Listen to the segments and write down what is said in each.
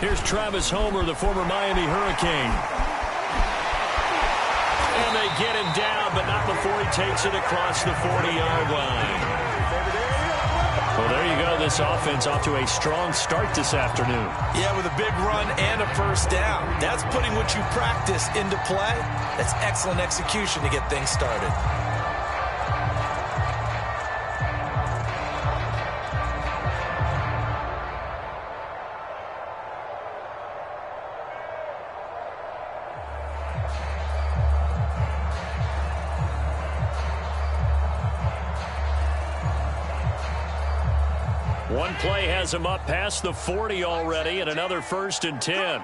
Here's Travis Homer, the former Miami Hurricane. And they get him down, but not before he takes it across the 40-yard line. Well, there you go. This offense off to a strong start this afternoon. Yeah, with a big run and a first down. That's putting what you practice into play. That's excellent execution to get things started. One play has him up past the 40 already, and another 1st and 10.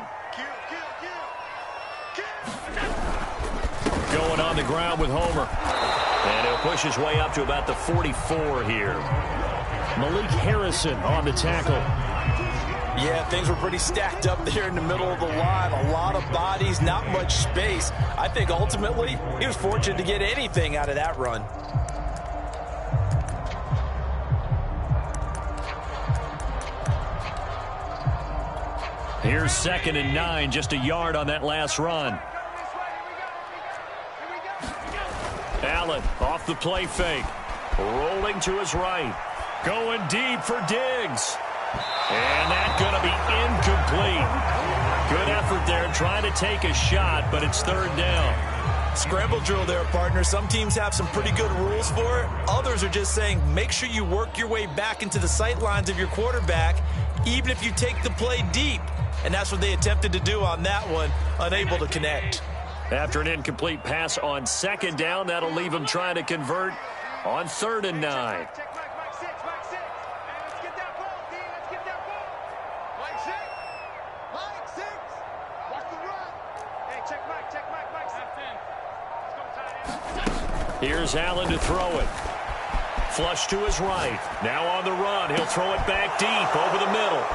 Going on the ground with Homer. And he'll push his way up to about the 44 here. Malik Harrison on the tackle. Yeah, things were pretty stacked up there in the middle of the line. A lot of bodies, not much space. I think ultimately he was fortunate to get anything out of that run. Here's 2nd and 9, just a yard on that last run. Allen off the play fake. Rolling to his right. Going deep for Diggs. And that's going to be incomplete. Good effort there trying to take a shot, but it's 3rd down. Scramble drill there, partner. Some teams have some pretty good rules for it. Others are just saying make sure you work your way back into the sight lines of your quarterback, even if you take the play deep. And that's what they attempted to do on that one, unable to connect. After an incomplete pass on 2nd down, that'll leave him trying to convert on 3rd and 9. Here's Allen to throw it. Flush to his right. Now on the run. He'll throw it back deep over the middle.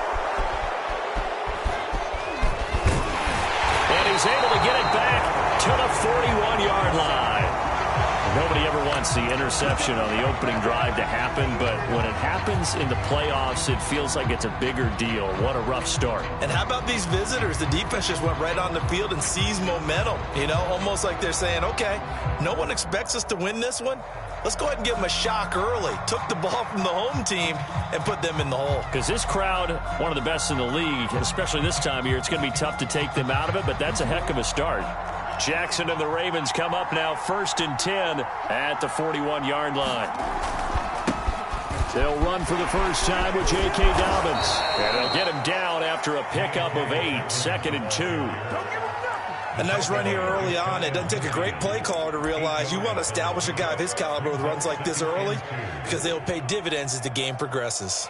And he's able to get it back to the 41-yard line. Nobody ever wants the interception on the opening drive to happen, but when it happens in the playoffs, it feels like it's a bigger deal. What a rough start. And how about these visitors? The defense just went right on the field and seized momentum. You know, almost like they're saying, okay, no one expects us to win this one. Let's go ahead and give them a shock early. Took the ball from the home team and put them in the hole. Because this crowd, one of the best in the league, especially this time of year, it's going to be tough to take them out of it, but that's a heck of a start. Jackson and the Ravens come up now 1st and 10 at the 41-yard line. They'll run for the first time with J.K. Dobbins. And they'll get him down after a pickup of 8, 2nd and 2. A nice run here early on. It doesn't take a great play caller to realize you want to establish a guy of his caliber with runs like this early because they'll pay dividends as the game progresses.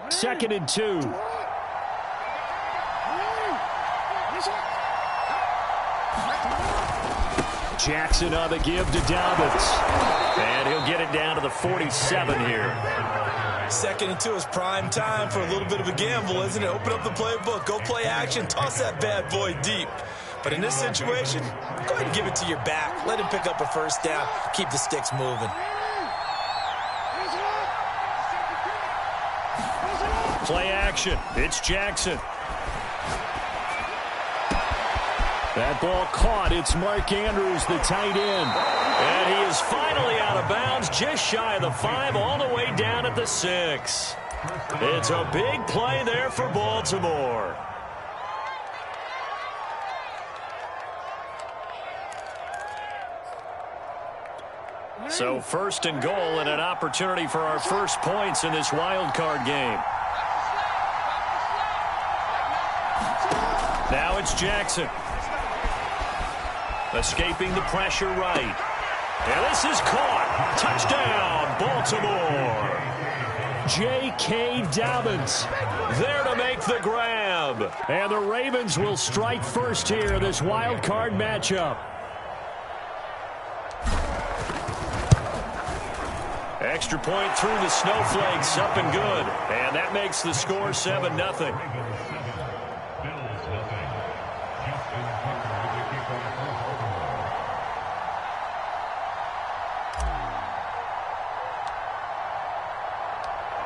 Second and 2. Jackson on the give to Dobbins. And he'll get it down to the 47 here. 2nd and 2 is prime time for a little bit of a gamble, isn't it? Open up the playbook, go play action, toss that bad boy deep. But in this situation, go ahead and give it to your back. Let him pick up a first down. Keep the sticks moving. Play action. It's Jackson. That ball caught. It's Mark Andrews, the tight end. And he is finally out of bounds, just shy of the 5, all the way down at the 6. It's a big play there for Baltimore. So 1st and goal and an opportunity for our first points in this wild card game. Now it's Jackson. Escaping the pressure right. And this is caught. Touchdown, Baltimore. J.K. Dobbins there to make the grab. And the Ravens will strike first here in this wild card matchup. Extra point through the snowflakes, up and good. And that makes the score 7-0.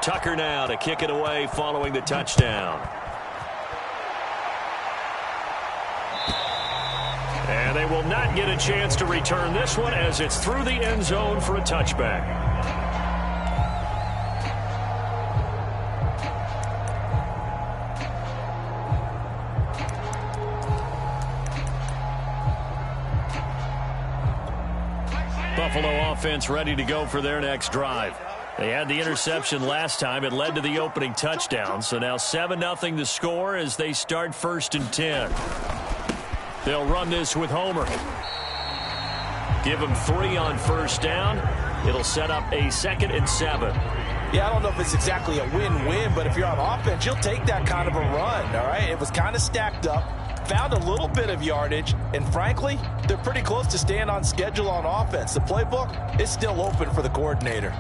Tucker now to kick it away following the touchdown. And they will not get a chance to return this one as it's through the end zone for a touchback. Buffalo offense ready to go for their next drive. They had the interception last time. It led to the opening touchdown. So now 7-0 the score as they start 1st and 10. They'll run this with Homer. Give him 3 on 1st down. It'll set up a 2nd and 7. Yeah, I don't know if it's exactly a win-win, but if you're on offense, you'll take that kind of a run, all right? It was kind of stacked up, found a little bit of yardage, and frankly, they're pretty close to staying on schedule on offense. The playbook is still open for the coordinator.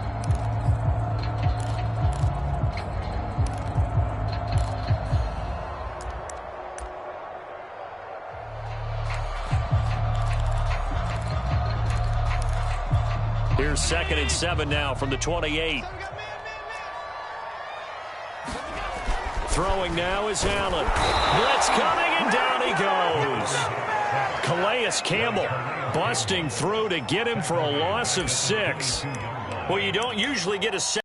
Here's 2nd and 7 now from the 28. Throwing now is Allen. Blitz coming, and down he goes. Calais Campbell busting through to get him for a loss of 6. Well, you don't usually get a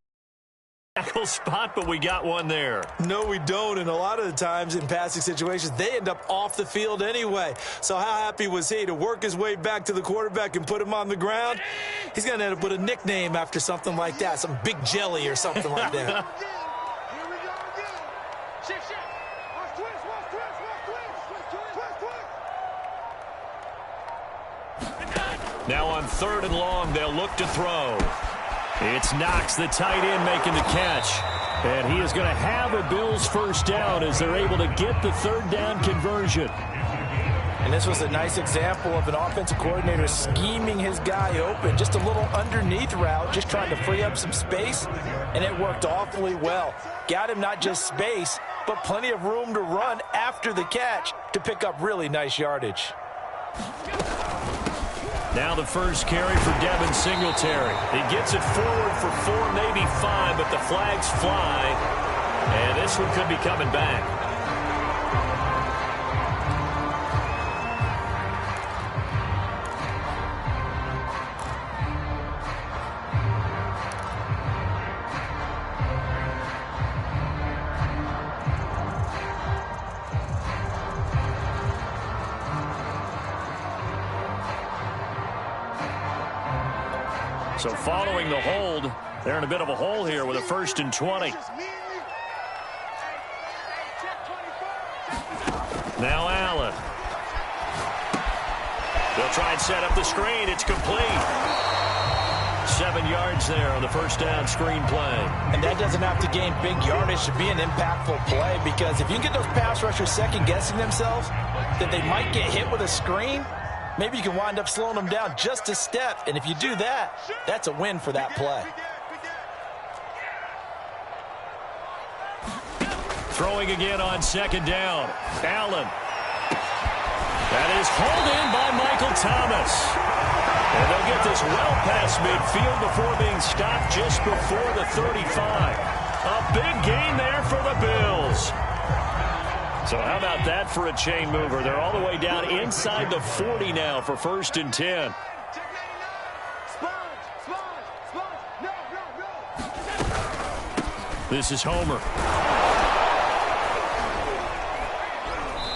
tackle spot, but we got one there. No, we don't, and a lot of the times in passing situations, they end up off the field anyway. So how happy was he to work his way back to the quarterback and put him on the ground? He's going to end up with a nickname after something like that, some Big Jelly or something like that. Now on 3rd and long, they'll look to throw. It's Knox, the tight end, making the catch. And he is going to have a Bills 1st down as they're able to get the 3rd down conversion. And this was a nice example of an offensive coordinator scheming his guy open. Just a little underneath route, just trying to free up some space, and it worked awfully well. Got him not just space, but plenty of room to run after the catch to pick up really nice yardage. Now the first carry for Devin Singletary. He gets it forward for 4, maybe 5, but the flags fly, and this one could be coming back. So following the hold, they're in a bit of a hole here with a 1st and 20. Now Allen. They'll try and set up the screen. It's complete. 7 yards there on the 1st down screen play. And that doesn't have to gain big yardage to be an impactful play, because if you get those pass rushers second-guessing themselves that they might get hit with a screen, maybe you can wind up slowing them down just a step. And if you do that, that's a win for that play. Throwing again on 2nd down. Allen. That is hauled in by Michael Thomas. And they'll get this well past midfield before being stopped just before the 35. A big gain there for the Bills. So how about that for a chain mover? They're all the way down inside the 40 now for 1st and 10. This is Homer.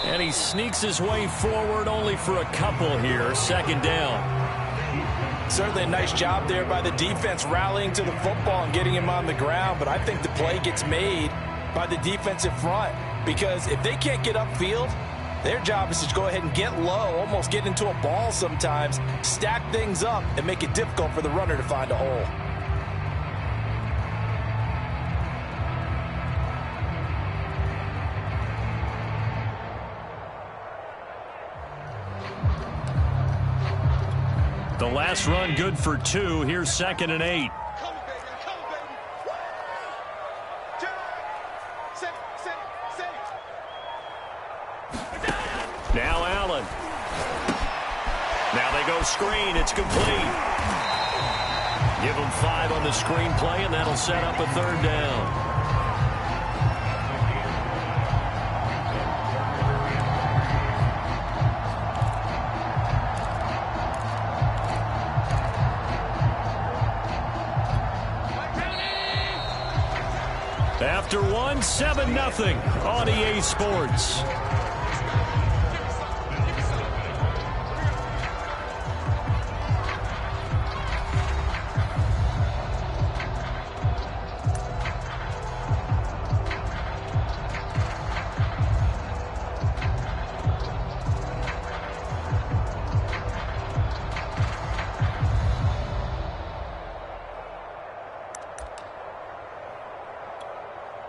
And he sneaks his way forward only for a couple here. 2nd down. Certainly a nice job there by the defense rallying to the football and getting him on the ground. But I think the play gets made by the defensive front, because if they can't get upfield, their job is to go ahead and get low, almost get into a ball sometimes, stack things up, and make it difficult for the runner to find a hole. The last run good for 2. Here's 2nd and 8. Now Allen. Now they go screen. It's complete. Give them 5 on the screenplay, and that'll set up a third down. After one, 7-0 on EA Sports.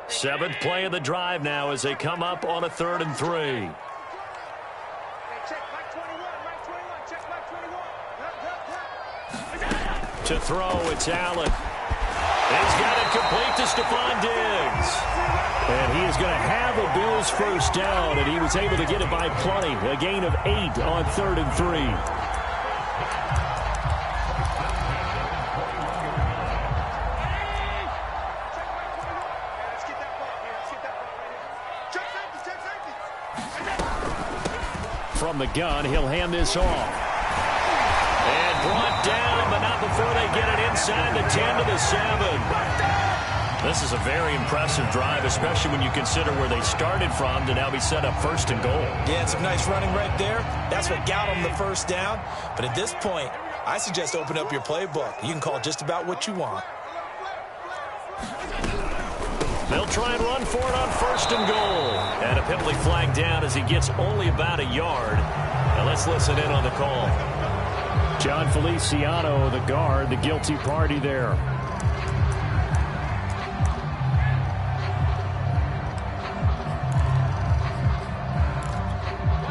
Seventh play of the drive now as they come up on a 3rd and 3. To throw, it's Allen. He's got it complete to Stephon Diggs. And he is going to have a Bills first down, and he was able to get it by plenty. A gain of 8 on 3rd and 3. From the gun, he'll hand this off. And brought down, but not before they get it inside the 10 to the 7. This is a very impressive drive, especially when you consider where they started from to now be set up 1st and goal. Yeah, some nice running right there. That's what got them the first down. But at this point, I suggest open up your playbook. You can call just about what you want. They'll try and run for it on 1st and goal. And a penalty flag down as he gets only about a yard. Now let's listen in on the call. John Feliciano, the guard, the guilty party there.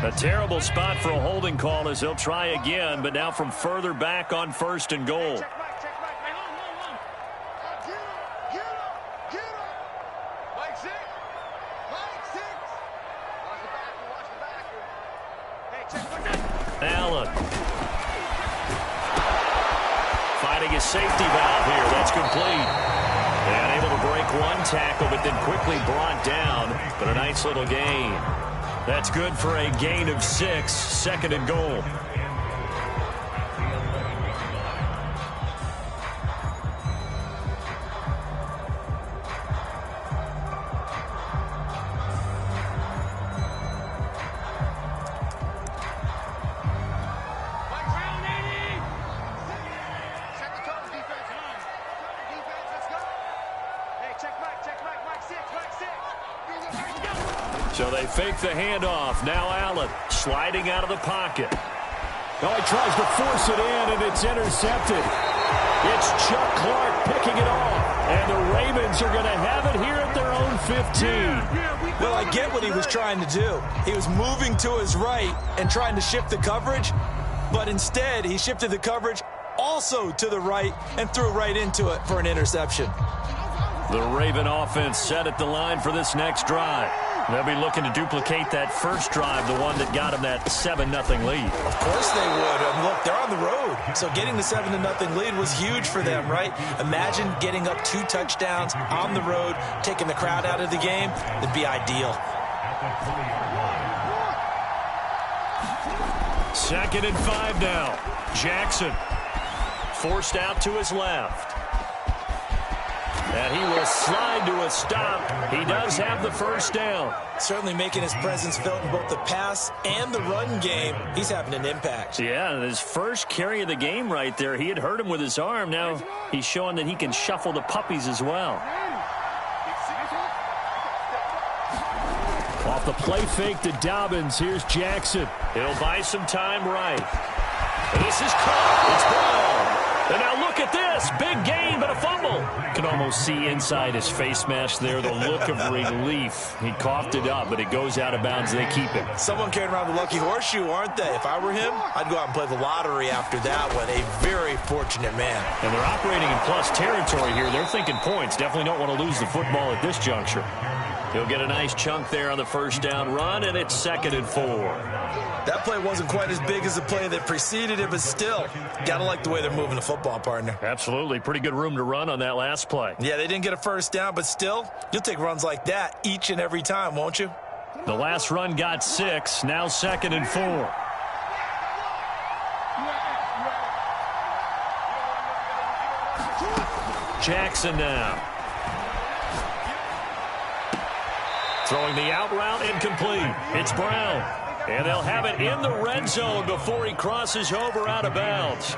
A terrible spot for a holding call as they'll try again, but now from further back on 1st and goal. Allen. Fighting a safety valve here. That's complete. And able to break one tackle, but then quickly brought down. But a nice little gain. That's good for a gain of 6. 2nd and goal. So they fake the handoff. Now Allen sliding out of the pocket. Oh, he tries to force it in, and it's intercepted. It's Chuck Clark picking it off. And the Ravens are going to have it here at their own 15. Well, I get what he was trying to do. He was moving to his right and trying to shift the coverage, but instead he shifted the coverage also to the right and threw right into it for an interception. The Raven offense set at the line for this next drive. They'll be looking to duplicate that first drive, the one that got them that 7-0 lead. Of course they would. Look, they're on the road. So getting the 7-0 lead was huge for them, right? Imagine getting up 2 touchdowns on the road, taking the crowd out of the game. It'd be ideal. 2nd and 5 now. Jackson forced out to his left. And he will slide to a stop. He does have the first down. Certainly making his presence felt in both the pass and the run game. He's having an impact. Yeah, his first carry of the game right there. He had hurt him with his arm. Now he's showing that he can shuffle the puppies as well. Off the play fake to Dobbins. Here's Jackson. He'll buy some time right. And this is caught. It's ball. And now look at this. Big gain, but a fumble. You can almost see inside his face mask there the look of relief. He coughed it up, but it goes out of bounds. They keep it. Someone carrying around the lucky horseshoe, aren't they? If I were him, I'd go out and play the lottery after that one. A very fortunate man. And they're operating in plus territory here. They're thinking points. Definitely don't want to lose the football at this juncture. He'll get a nice chunk there on the first down run, and it's 2nd and 4. That play wasn't quite as big as the play that preceded it, but still, got to like the way they're moving the football, partner. Absolutely. Pretty good room to run on that last play. Yeah, they didn't get a first down, but still, you'll take runs like that each and every time, won't you? The last run got 6, now 2nd and 4. Jackson now. Throwing the out route incomplete. It's Brown. And they'll have it in the red zone before he crosses over out of bounds.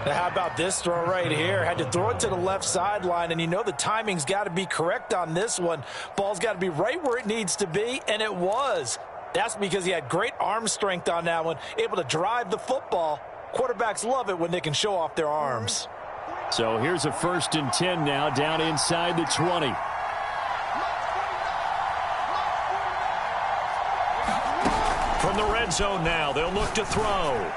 Now, how about this throw right here? Had to throw it to the left sideline, and you know the timing's got to be correct on this one. Ball's got to be right where it needs to be, and it was. That's because he had great arm strength on that one, able to drive the football. Quarterbacks love it when they can show off their arms. So here's a 1st and 10 now, down inside the 20. From the red zone now, they'll look to throw.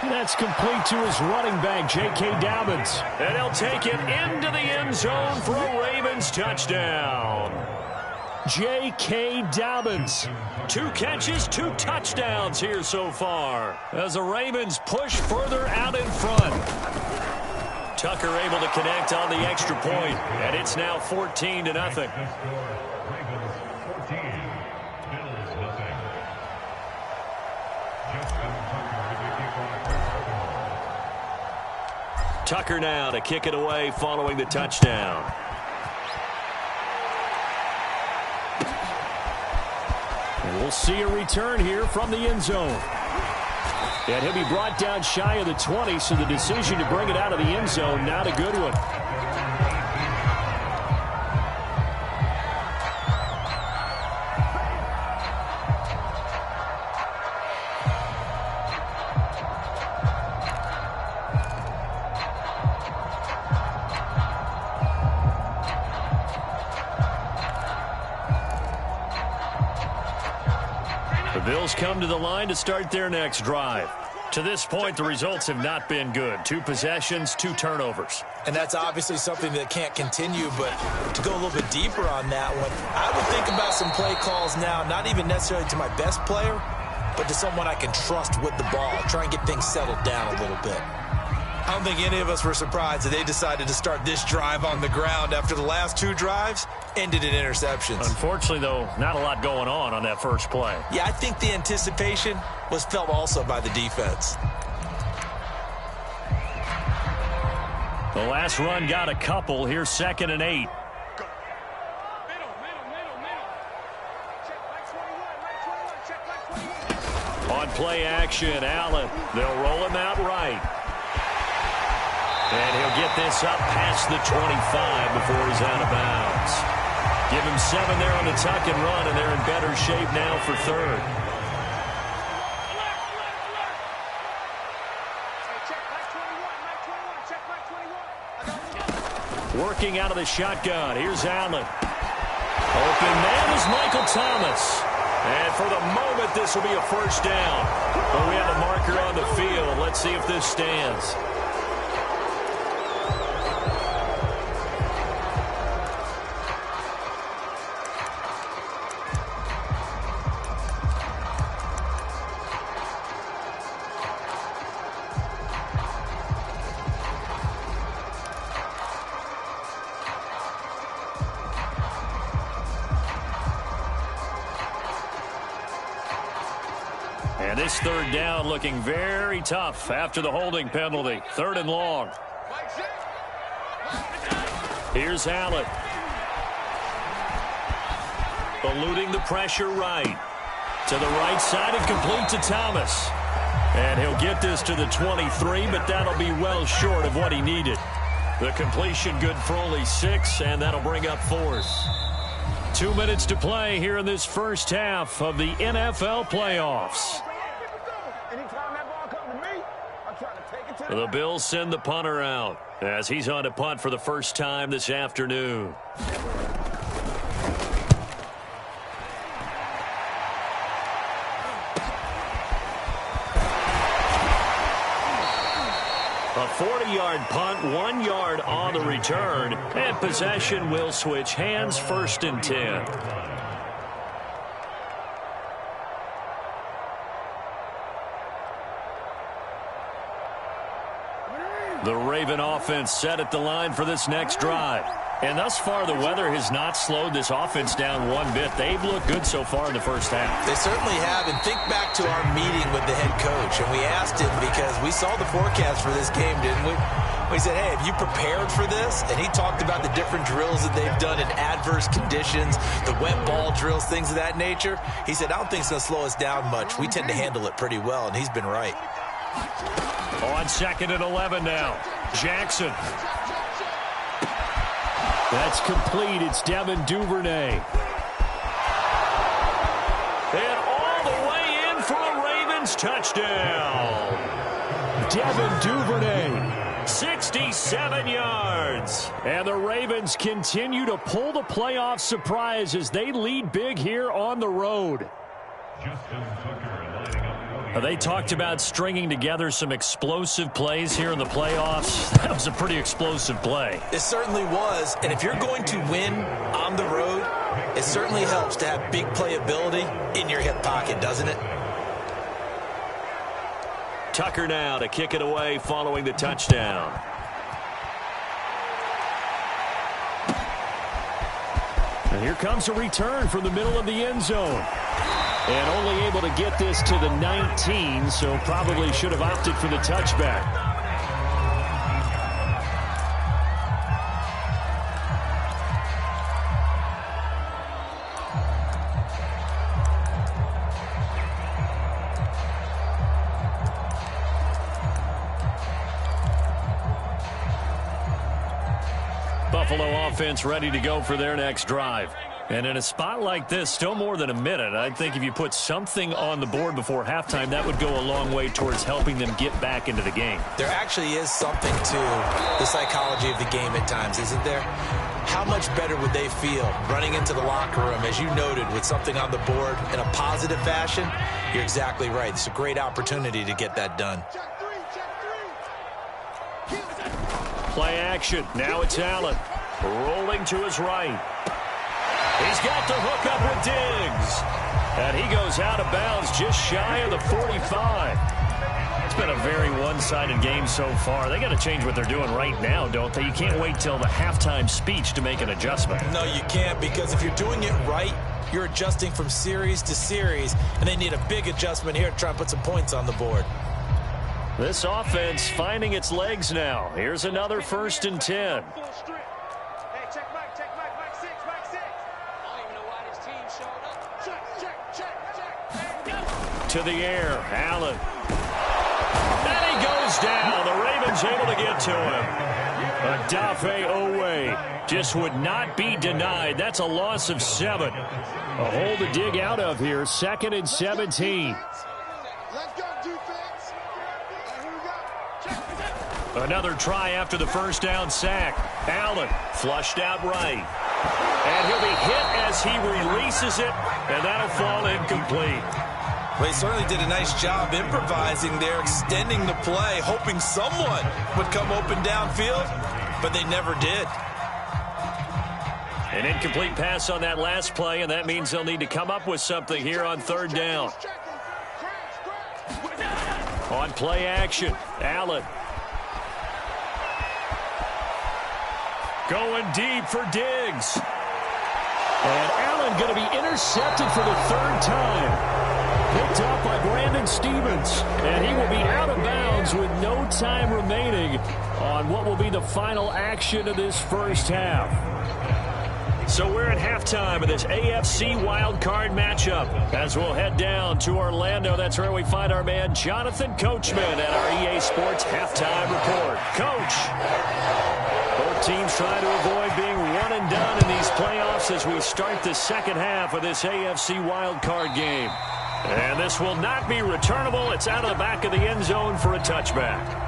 That's complete to his running back, J.K. Dobbins. And he'll take it into the end zone for a Ravens touchdown. J.K. Dobbins. 2 catches, 2 touchdowns here so far, as the Ravens push further out in front. Tucker able to connect on the extra point, and it's now 14-0. Tucker now to kick it away following the touchdown. And we'll see a return here from the end zone. And he'll be brought down shy of the 20, so the decision to bring it out of the end zone, not a good one. Bills come to the line to start their next drive. To this point, the results have not been good. 2 possessions, 2 turnovers. And that's obviously something that can't continue, but to go a little bit deeper on that one, I would think about some play calls now, not even necessarily to my best player, but to someone I can trust with the ball, try and get things settled down a little bit. I don't think any of us were surprised that they decided to start this drive on the ground after the last 2 drives ended in interceptions. Unfortunately, though, not a lot going on that first play. Yeah, I think the anticipation was felt also by the defense. The last run got a couple. Here's 2nd and 8. On play action, Allen. They'll roll him out right. And he'll get this up past the 25 before he's out of bounds. Give him 7 there on the tuck and run, and they're in better shape now for 3rd. Working out of the shotgun. Here's Allen. Open man is Michael Thomas. And for the moment, this will be a first down. But we have a marker on the field. Let's see if this stands. And this 3rd down looking very tough after the holding penalty. 3rd and long. Here's Allen. Eluding the pressure right. To the right side and complete to Thomas. And he'll get this to the 23, but that'll be well short of what he needed. The completion good for only 6, and that'll bring up 4th. 2 minutes to play here in this first half of the NFL playoffs. The Bills send the punter out as he's on to punt for the first time this afternoon. A 40-yard punt, 1 yard on the return, and possession will switch hands, 1st and 10. The Raven offense set at the line for this next drive. And thus far, the weather has not slowed this offense down one bit. They've looked good so far in the first half. They certainly have. And think back to our meeting with the head coach. And we asked him because we saw the forecast for this game, didn't we? We said, hey, have you prepared for this? And he talked about the different drills that they've done in adverse conditions, the wet ball drills, things of that nature. He said, I don't think it's going to slow us down much. We tend to handle it pretty well, and he's been right. On 2nd and 11 now. Jackson. That's complete. It's Devin Duvernay. And all the way in for a Ravens touchdown. Devin Duvernay, 67 yards. And the Ravens continue to pull the playoff surprise as they lead big here on the road. They talked about stringing together some explosive plays here in the playoffs. That was a pretty explosive play. It certainly was. And if you're going to win on the road, it certainly helps to have big playability in your hip pocket, doesn't it? Tucker now to kick it away following the touchdown. And here comes a return from the middle of the end zone. And only able to get this to the 19, so probably should have opted for the touchback. Buffalo offense ready to go for their next drive. And in a spot like this, still more than a minute, I think if you put something on the board before halftime, that would go a long way towards helping them get back into the game. There actually is something to the psychology of the game at times, isn't there? How much better would they feel running into the locker room, as you noted, with something on the board in a positive fashion? You're exactly right. It's a great opportunity to get that done. Play action. Now it's Allen. Rolling to his right. He's got the hook up with Diggs. And he goes out of bounds just shy of the 45. It's been a very one-sided game so far. They got to change what they're doing right now, don't they? You can't wait till the halftime speech to make an adjustment. No, you can't, because if you're doing it right, you're adjusting from series to series, and they need a big adjustment here to try and put some points on the board. This offense finding its legs now. Here's another 1st and 10. To the air, Allen. And he goes down. The Ravens able to get to him. Odafe Oweh just would not be denied. That's a loss of 7. A hole to dig out of here. 2nd and 17. Another try after the first down sack. Allen flushed out right. And he'll be hit as he releases it, and that'll fall incomplete. Well, he certainly did a nice job improvising there, extending the play, hoping someone would come open downfield, but they never did. An incomplete pass on that last play, and that means they'll need to come up with something here on 3rd down. On play action, Allen. Going deep for Diggs. And Allen going to be intercepted for the 3rd time. Picked up by Brandon Stevens. And he will be out of bounds with no time remaining on what will be the final action of this first half. So we're at halftime of this AFC wildcard matchup as we'll head down to Orlando. That's where we find our man Jonathan Coachman at our EA Sports Halftime Report. Coach, both teams trying to avoid being one and done in these playoffs as we start the second half of this AFC wildcard game. And this will not be returnable. It's out of the back of the end zone for a touchback.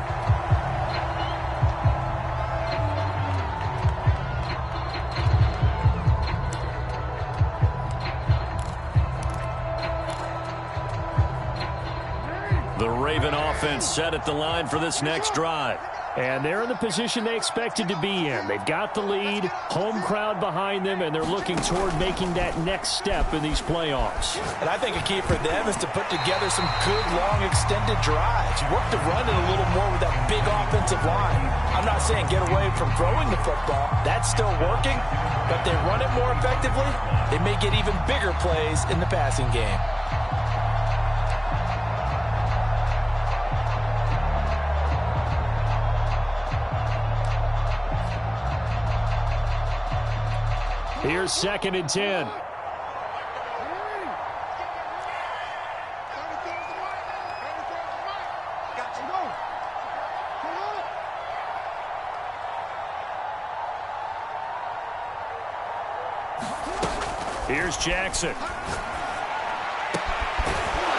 The Raven offense set at the line for this next drive. And they're in the position they expected to be in. They've got the lead, home crowd behind them, and they're looking toward making that next step in these playoffs. And I think a key for them is to put together some good, long, extended drives. Work the run in a little more with that big offensive line. I'm not saying get away from throwing the football. That's still working. But they run it more effectively, they may get even bigger plays in the passing game. Here's 2nd and 10. Here's Jackson.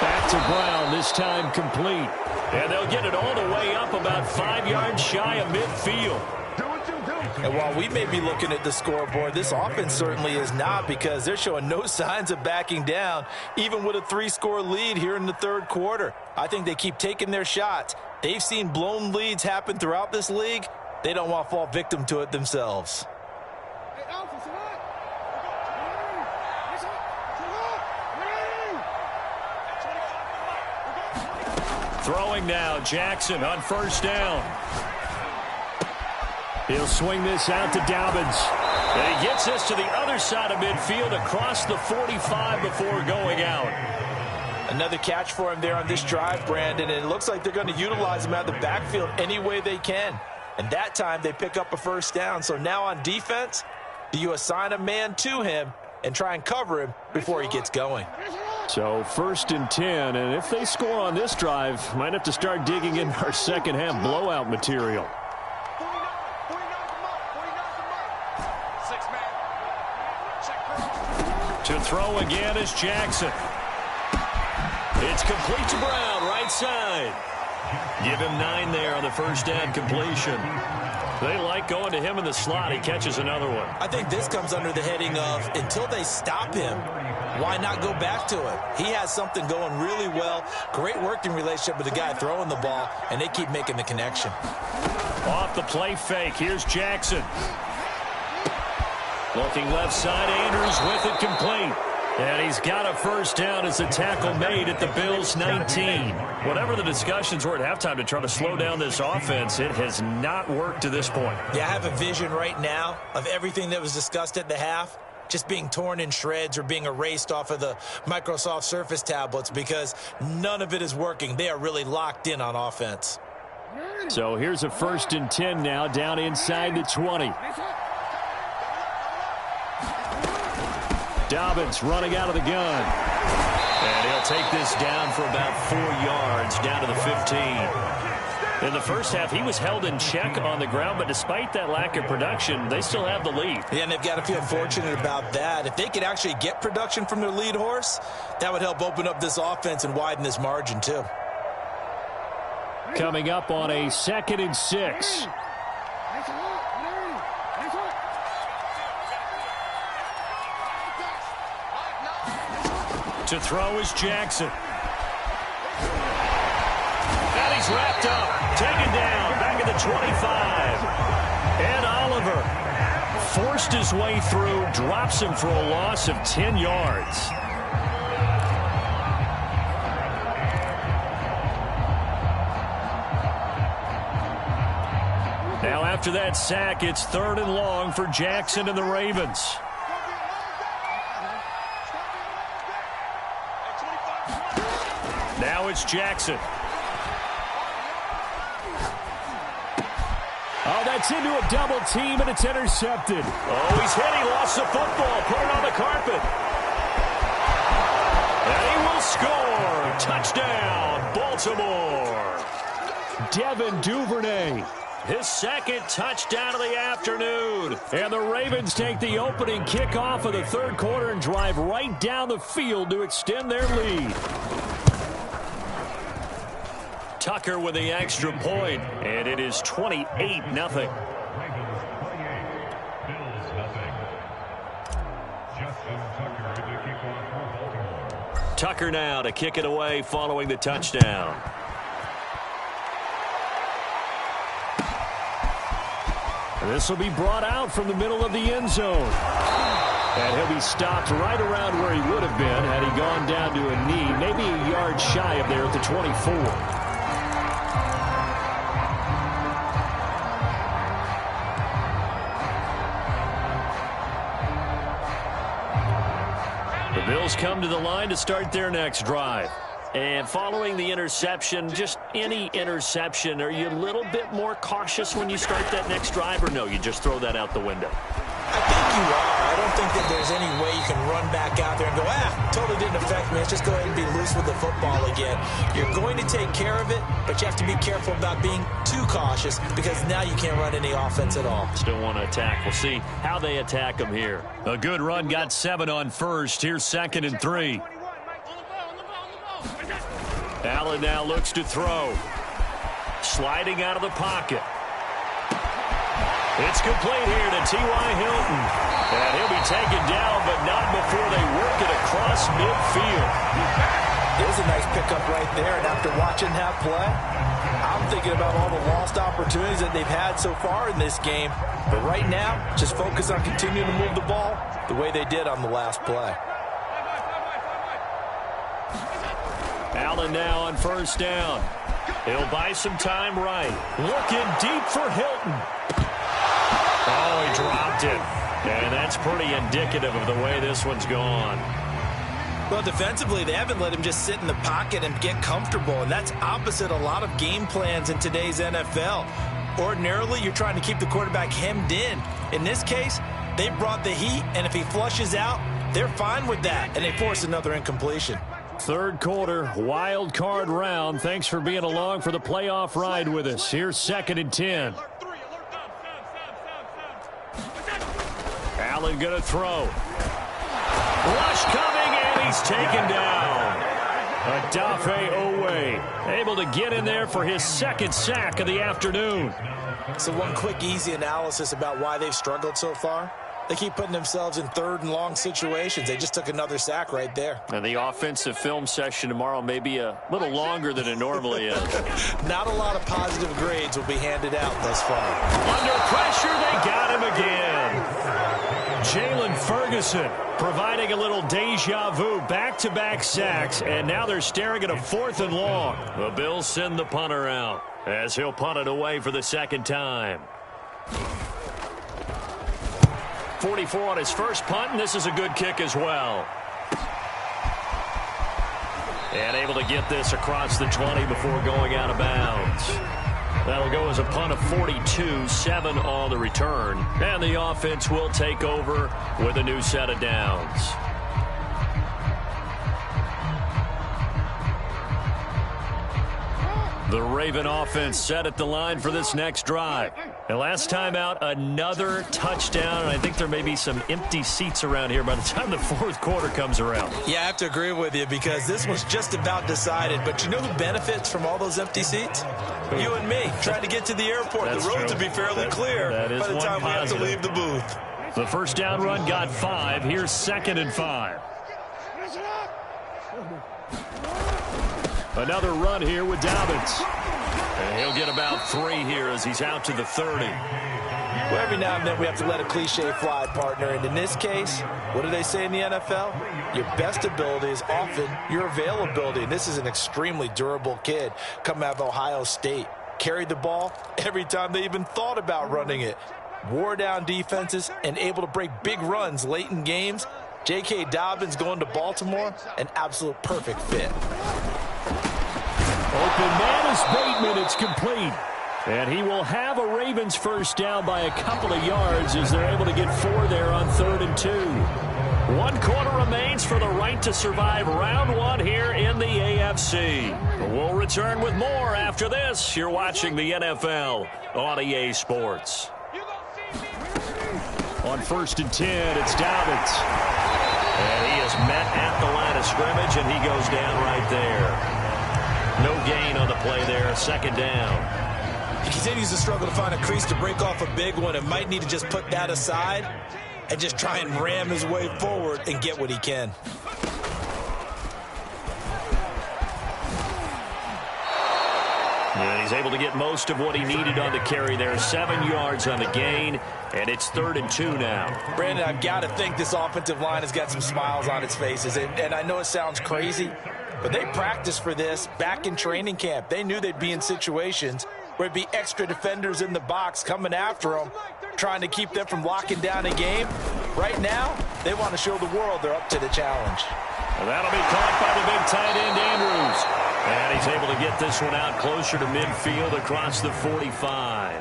Back to Brown, this time complete. And they'll get it all the way up about 5 yards shy of midfield. And while we may be looking at the scoreboard, this offense certainly is not, because they're showing no signs of backing down, even with a 3-score lead here in the third quarter. I think they keep taking their shots. They've seen blown leads happen throughout this league. They don't want to fall victim to it themselves. Throwing now, Jackson on 1st down. He'll swing this out to Dobbins. And he gets this to the other side of midfield across the 45 before going out. Another catch for him there on this drive, Brandon, and it looks like they're going to utilize him out of the backfield any way they can. And that time they pick up a 1st down. So now on defense, do you assign a man to him and try and cover him before he gets going? So 1st and 10, and if they score on this drive, might have to start digging in our second half blowout material. To throw again is Jackson. It's complete to Brown, right side. Give him 9 there on the 1st down completion. They like going to him in the slot. He catches another one. I think this comes under the heading of, until they stop him, why not go back to it? He has something going really well. Great working relationship with the guy throwing the ball, and they keep making the connection. Off the play fake, here's Jackson. Looking left side, Andrews with it complete. And he's got a 1st down as the tackle made at the Bills' 19. Whatever the discussions were at halftime to try to slow down this offense, it has not worked to this point. Yeah, I have a vision right now of everything that was discussed at the half just being torn in shreds or being erased off of the Microsoft Surface tablets, because none of it is working. They are really locked in on offense. So here's a 1st and 10 now, down inside the 20. Dobbins running out of the gun. And he'll take this down for about 4 yards, down to the 15. In the first half, he was held in check on the ground, but despite that lack of production, they still have the lead. Yeah, and they've got to feel fortunate about that. If they could actually get production from their lead horse, that would help open up this offense and widen this margin too. Coming up on a 2nd and 6. To throw is Jackson. And he's wrapped up. Taken down. Back at the 25. And Oliver forced his way through. Drops him for a loss of 10 yards. Now after that sack, it's 3rd and long for Jackson and the Ravens. Now it's Jackson. Oh, that's into a double team, and it's intercepted. Oh, he's hit. He lost the football. Put it on the carpet. And he will score. Touchdown, Baltimore. Devin Duvernay. His 2nd touchdown of the afternoon. And the Ravens take the opening kickoff of the 3rd quarter and drive right down the field to extend their lead. Tucker with the extra point, and it is 28-0. Tucker now to kick it away following the touchdown. This will be brought out from the middle of the end zone. And he'll be stopped right around where he would have been had he gone down to a knee, maybe a yard shy of there at the 24. The Bills come to the line to start their next drive. And following the interception, just any interception, are you a little bit more cautious when you start that next drive, or no, you just throw that out the window? I think you are. I don't think that there's any way you can run back out there and go, totally didn't affect me. Let's just go ahead and be loose with the football again. You're going to take care of it, but you have to be careful about being too cautious because now you can't run any offense at all. Still want to attack. We'll see how they attack them here. A good run, got 7 on first. Here's 2nd and 3. Allen now looks to throw. Sliding out of the pocket. It's complete here to T.Y. Hilton. And he'll be taken down, but not before they work it across midfield. There's a nice pickup right there, and after watching that play, I'm thinking about all the lost opportunities that they've had so far in this game. But right now, just focus on continuing to move the ball the way they did on the last play. Allen now on 1st down. He'll buy some time right. Looking deep for Hilton. Oh, he dropped it. And that's pretty indicative of the way this one's gone. Well, defensively, they haven't let him just sit in the pocket and get comfortable, and that's opposite a lot of game plans in today's NFL. Ordinarily, you're trying to keep the quarterback hemmed in. In this case, they brought the heat, and if he flushes out, they're fine with that, and they force another incompletion. Third quarter, wild card round. Thanks for being along for the playoff ride with us. Here's 2nd and 10. Allen going to throw. Rush coming, and he's taken down. Odafe Oweh able to get in there for his 2nd sack of the afternoon. So one quick, easy analysis about why they've struggled so far. They keep putting themselves in 3rd and long situations. They just took another sack right there. And the offensive film session tomorrow may be a little longer than it normally is. Not a lot of positive grades will be handed out thus far. Under pressure, they got him again. Jalen Ferguson providing a little deja vu, back-to-back sacks, and now they're staring at a 4th and long. The Bills send the punter out as he'll punt it away for the 2nd time. 44 on his first punt, and this is a good kick as well. And able to get this across the 20 before going out of bounds. That'll go as a punt of 42, 7 on the return. And the offense will take over with a new set of downs. The Raven offense set at the line for this next drive. And last time out, another touchdown. And I think there may be some empty seats around here by the time the 4th quarter comes around. Yeah, I have to agree with you because this was just about decided. But you know who benefits from all those empty seats? You and me, trying to get to the airport. That's the roads true. will be fairly clear by the time we have to leave the booth. The first down run got 5. Here's 2nd and 5. Another run here with Dobbins. And he'll get about 3 here as he's out to the 30. Well, every now and then we have to let a cliche fly, partner. And in this case, what do they say in the NFL? Your best ability is often your availability. And this is an extremely durable kid coming out of Ohio State. Carried the ball every time they even thought about running it. Wore down defenses and able to break big runs late in games. J.K. Dobbins going to Baltimore, an absolute perfect fit. Open man is Bateman. It's complete. And he will have a Ravens first down by a couple of yards as they're able to get 4 there on 3rd and 2. 1 quarter remains for the right to survive round 1 here in the AFC. We'll return with more after this. You're watching the NFL on EA Sports. On 1st and 10, it's Dobbins. And he is met at the line of scrimmage, and he goes down right there. No gain on the play there. 2nd down. He continues to struggle to find a crease to break off a big one and might need to just put that aside and just try and ram his way forward and get what he can. And he's able to get most of what he needed on the carry there. 7 yards on the gain, and it's 3rd and 2 now. Brandon, I've got to think this offensive line has got some smiles on its faces. And I know it sounds crazy, but they practiced for this back in training camp. They knew they'd be in situations where it'd be extra defenders in the box coming after them, trying to keep them from locking down a game. Right now, they want to show the world they're up to the challenge. And that'll be caught by the big tight end, Andrews. And he's able to get this one out closer to midfield across the 45.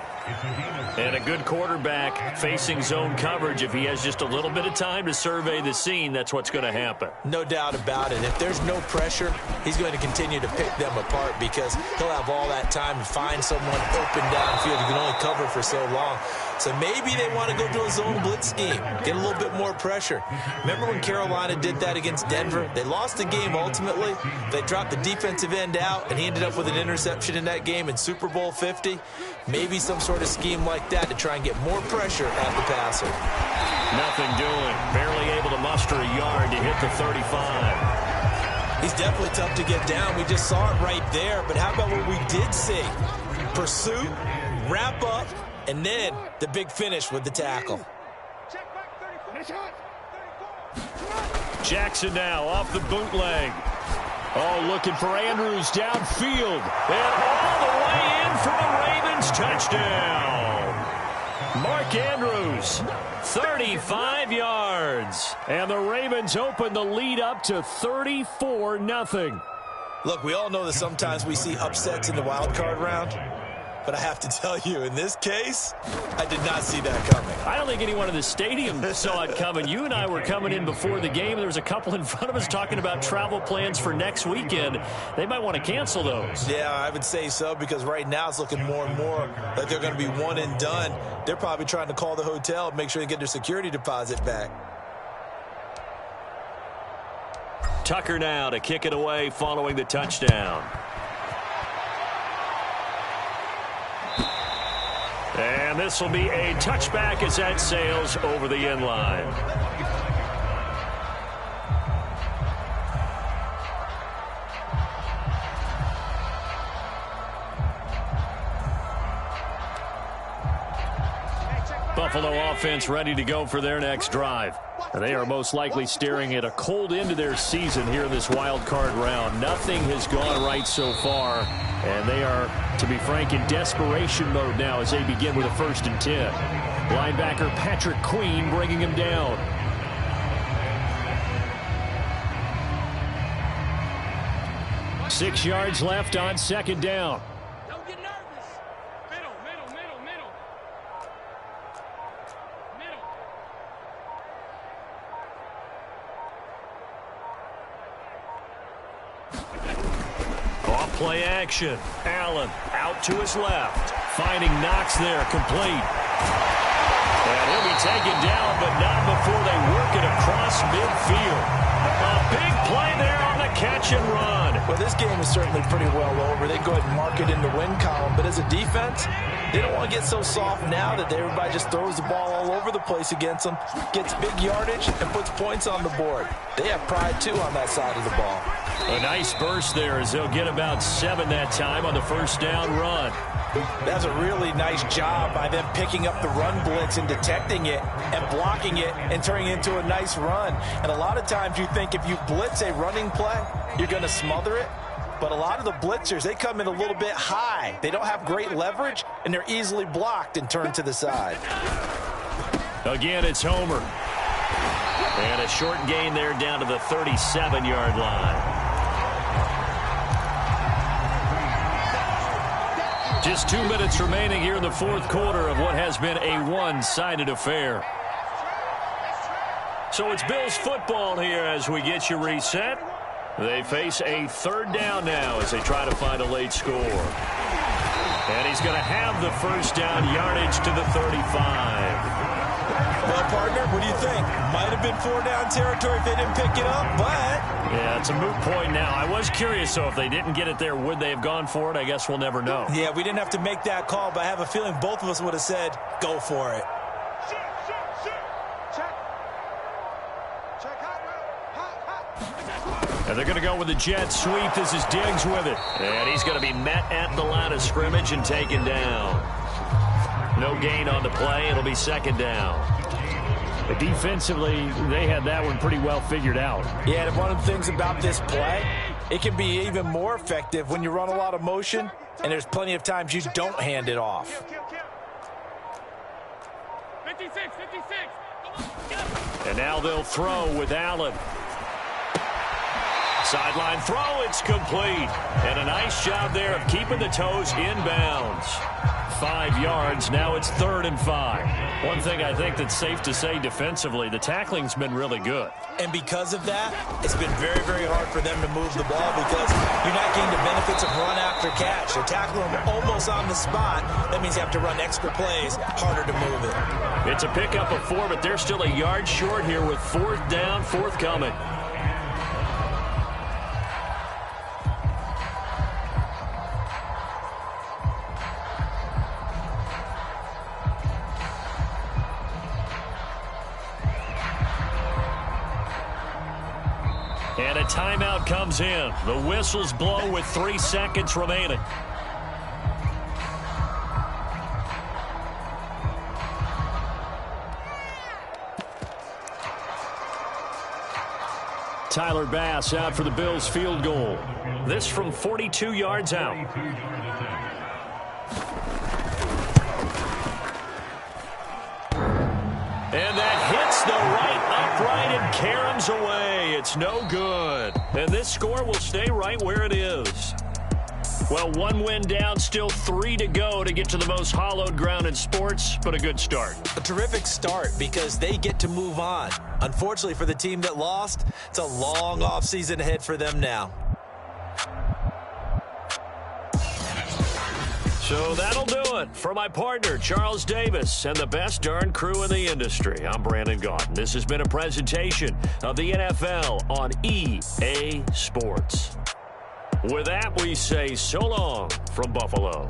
And a good quarterback facing zone coverage. If he has just a little bit of time to survey the scene, that's what's going to happen. No doubt about it. If there's no pressure, he's going to continue to pick them apart because he'll have all that time to find someone open downfield. He can only cover for so long. So maybe they want to go to a zone blitz scheme, get a little bit more pressure. Remember when Carolina did that against Denver? They lost the game ultimately. They dropped the defensive end out, and he ended up with an interception in that game in Super Bowl 50. Maybe some sort of scheme like that to try and get more pressure at the passer. Nothing doing. Barely able to muster a yard to hit the 35. He's definitely tough to get down. We just saw it right there. But how about what we did see? Pursuit, wrap up, and then the big finish with the tackle. Jackson now off the bootleg. Oh, looking for Andrews downfield. And all the way in for a Ravens touchdown. Mark Andrews, 35 yards. And the Ravens open the lead up to 34-0. Look, we all know that sometimes we see upsets in the wild card round. But I have to tell you, in this case, I did not see that coming. I don't think anyone in the stadium saw it coming. You and I were coming in before the game. There was a couple in front of us talking about travel plans for next weekend. They might want to cancel those. Yeah, I would say so, because right now it's looking more and more like they're going to be one and done. They're probably trying to call the hotel and make sure they get their security deposit back. Tucker now to kick it away following the touchdown. And this will be a touchback as that sails over the end line. Buffalo offense ready to go for their next drive. And they are most likely staring at a cold end to their season here in this wild card round. Nothing has gone right so far. And they are, to be frank, in desperation mode now as they begin with a 1st and 10. Linebacker Patrick Queen bringing him down. Six yards left on 2nd down. Don't get nervous. Middle. Play action. Allen out to his left. Finding Knox there, complete. And he'll be taken down, but not before they work it across midfield. A big play there on the catch and run. Well, this game is certainly pretty well over. They go ahead and mark it in the win column. But as a defense, they don't want to get so soft now that everybody just throws the ball all over the place against them, gets big yardage, and puts points on the board. They have pride, too, on that side of the ball. A nice burst there as they'll get about 7 that time on the 1st down run. That's a really nice job by them picking up the run blitz and detecting it and blocking it and turning it into a nice run. And a lot of times you think if you blitz a running play, you're going to smother it. But a lot of the blitzers, they come in a little bit high. They don't have great leverage, and they're easily blocked and turned to the side. Again, it's Homer. And a short gain there down to the 37-yard line. Just 2 minutes remaining here in the 4th quarter of what has been a one-sided affair. So it's Bills football here as we get you reset. They face a 3rd down now as they try to find a late score. And he's going to have the 1st down yardage to the 35. Well, partner, what do you think? Might have been 4-down territory if they didn't pick it up, but... Yeah, it's a moot point now. I was curious, so if they didn't get it there, would they have gone for it? I guess we'll never know. Yeah, we didn't have to make that call, but I have a feeling both of us would have said, go for it. Check. Check hot. And they're going to go with the jet sweep. This is Diggs with it. And he's going to be met at the line of scrimmage and taken down. No gain on the play. It'll be second down. But defensively, they had that one pretty well figured out. Yeah, and one of the things about this play, it can be even more effective when you run a lot of motion, and there's plenty of times you don't hand it off. 56, 56. And now they'll throw with Allen. Sideline throw, it's complete. And a nice job there of keeping the toes inbounds. 5 yards, now it's 3rd and 5. One thing I think that's safe to say defensively, the tackling's been really good. And because of that, it's been very, very hard for them to move the ball because you're not getting the benefits of run after catch. They're tackling them almost on the spot. That means you have to run extra plays, harder to move it. It's a pickup of 4, but they're still a yard short here with 4th down, forthcoming. And a timeout comes in. The whistles blow with 3 seconds remaining. Tyler Bass out for the Bills field goal. This from 42 yards out. And that hits the right upright and caroms away. It's no good. And this score will stay right where it is. Well, 1 win down, still 3 to go to get to the most hallowed ground in sports, but a good start. A terrific start because they get to move on. Unfortunately for the team that lost, it's a long offseason ahead for them now. So that'll do it for my partner, Charles Davis, and the best darn crew in the industry. I'm Brandon Gaudin. This has been a presentation of the NFL on EA Sports. With that, we say so long from Buffalo.